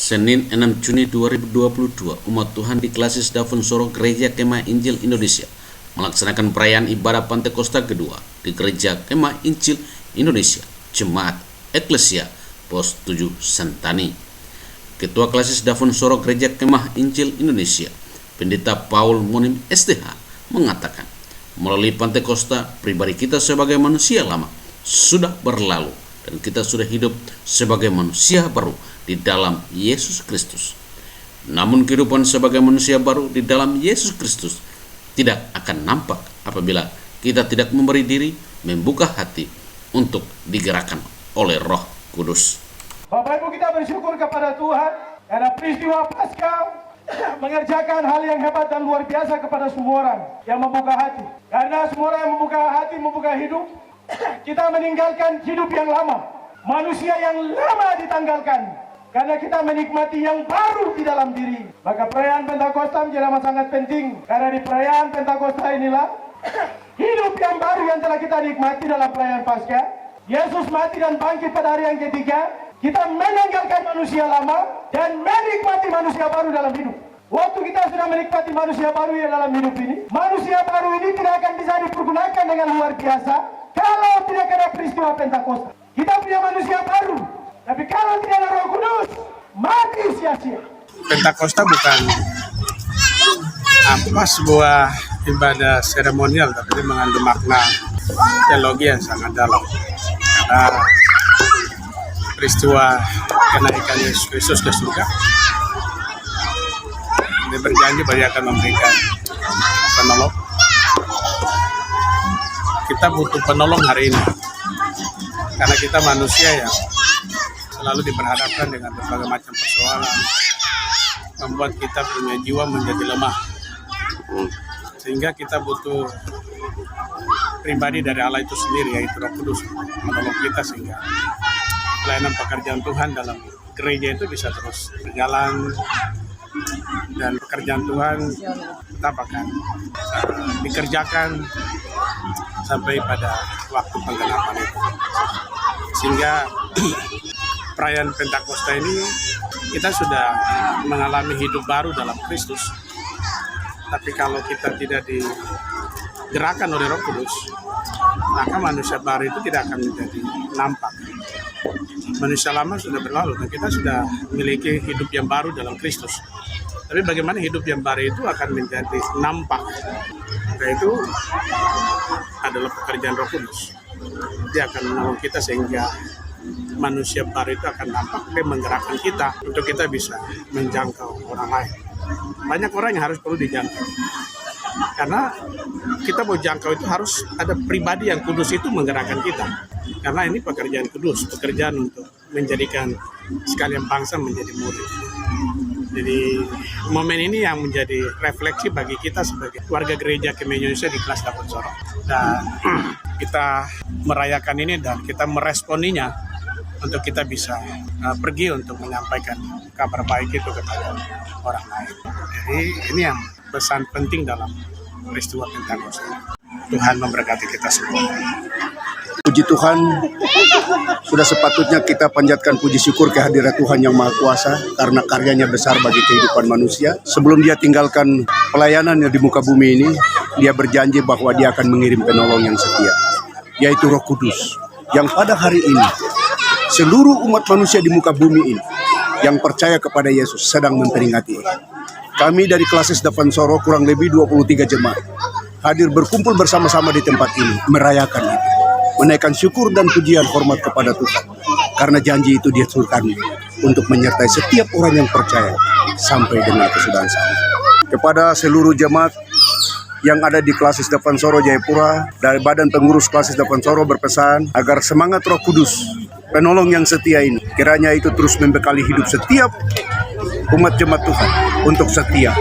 Senin 6 Juni 2022, umat Tuhan di Klasis Davun Soro Gereja Kemah Injil Indonesia melaksanakan perayaan ibadah Pantekosta kedua di Gereja Kemah Injil Indonesia, Jemaat Eklesia Pos 7 Sentani. Ketua Klasis Davun Soro Gereja Kemah Injil Indonesia, Pendeta Paul Monim STH, mengatakan, melalui Pantekosta, pribadi kita sebagai manusia lama sudah berlalu dan kita sudah hidup sebagai manusia baru di dalam Yesus Kristus. Namun kehidupan sebagai manusia baru di dalam Yesus Kristus tidak akan nampak apabila kita tidak memberi diri, membuka hati untuk digerakkan oleh Roh Kudus. Bapak Ibu, kita bersyukur kepada Tuhan karena peristiwa Paskah mengerjakan hal yang hebat dan luar biasa kepada semua orang yang membuka hati. Karena semua orang yang membuka hati, membuka hidup, kita meninggalkan hidup yang lama. Manusia yang lama ditanggalkan. Karena kita menikmati yang baru di dalam diri. Maka perayaan Pentakosta menjadi amat sangat penting. Karena di perayaan Pentakosta inilah hidup yang baru yang telah kita nikmati dalam perayaan Paskah. Yesus mati dan bangkit pada hari yang ketiga. Kita meninggalkan manusia lama dan menikmati manusia baru dalam hidup. Waktu kita sudah menikmati manusia baru yang dalam hidup ini, manusia baru ini tidak akan bisa dipergunakan dengan luar biasa kalau tidak ada peristiwa Pentakosta. Kita punya manusia baru, tapi kalau tidak ada Roh Kudus, mati sia-sia. Pentakosta bukan sebuah ibadah seremonial, tapi mengandung makna teologi yang sangat dalam. Karena peristiwa kenaikan Yesus Kristus ke surga, Dia berjanji bahwa Dia akan memberikan penolong. Kita butuh penolong hari ini, karena kita manusia yang selalu diperhadapkan dengan berbagai macam persoalan, membuat kita punya jiwa menjadi lemah, sehingga kita butuh pribadi dari Allah itu sendiri, yaitu Roh Kudus, menolong kita sehingga pelayanan pekerjaan Tuhan dalam gereja itu bisa terus berjalan, dan pekerjaan Tuhan tetap akan dikerjakan sampai pada waktu penggenapan itu. Sehingga perayaan Pentakosta ini kita sudah mengalami hidup baru dalam Kristus. Tapi kalau kita tidak digerakkan oleh Roh Kudus, maka manusia baru itu tidak akan menjadi nampak. Manusia lama sudah berlalu dan kita sudah memiliki hidup yang baru dalam Kristus. Tapi bagaimana hidup yang baru itu akan menjadi nampak? Yaitu adalah pekerjaan Roh Kudus. Dia akan menolong kita sehingga manusia baru itu akan nampak dan menggerakkan kita untuk kita bisa menjangkau orang lain. Banyak orang yang harus perlu dijangkau. Karena kita mau jangkau itu harus ada pribadi yang kudus itu menggerakkan kita. Karena ini pekerjaan kudus, pekerjaan untuk menjadikan sekalian bangsa menjadi murid. Jadi momen ini yang menjadi refleksi bagi kita sebagai warga gereja Kemah Indonesia di kelas Dapur Sorong. Dan kita merayakan ini dan kita meresponinya untuk kita bisa pergi untuk menyampaikan kabar baik itu kepada orang lain. Jadi ini yang pesan penting dalam peristiwa Pentakosta. Tuhan memberkati kita semua. Puji Tuhan, sudah sepatutnya kita panjatkan puji syukur kehadirat Tuhan yang Maha Kuasa karena karyanya besar bagi kehidupan manusia. Sebelum Dia tinggalkan pelayanannya di muka bumi ini, Dia berjanji bahwa Dia akan mengirim penolong yang setia, yaitu Roh Kudus, yang pada hari ini seluruh umat manusia di muka bumi ini yang percaya kepada Yesus sedang memperingati. Kami dari Klasis Davansoro kurang lebih 23 jemaat hadir berkumpul bersama-sama di tempat ini merayakan itu, menaikkan syukur dan pujian hormat kepada Tuhan karena janji itu Dia turunkan untuk menyertai setiap orang yang percaya sampai dengan kesudahan zaman. Kepada seluruh jemaat yang ada di Klasis Davansoro Jayapura, dari Badan Pengurus Klasis Davansoro berpesan agar semangat Roh Kudus, penolong yang setia ini, kiranya itu terus membekali hidup setiap umat jemaat Tuhan untuk setia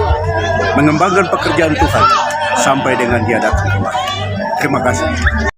mengembangkan pekerjaan Tuhan sampai dengan Dia datang kembali. Terima kasih.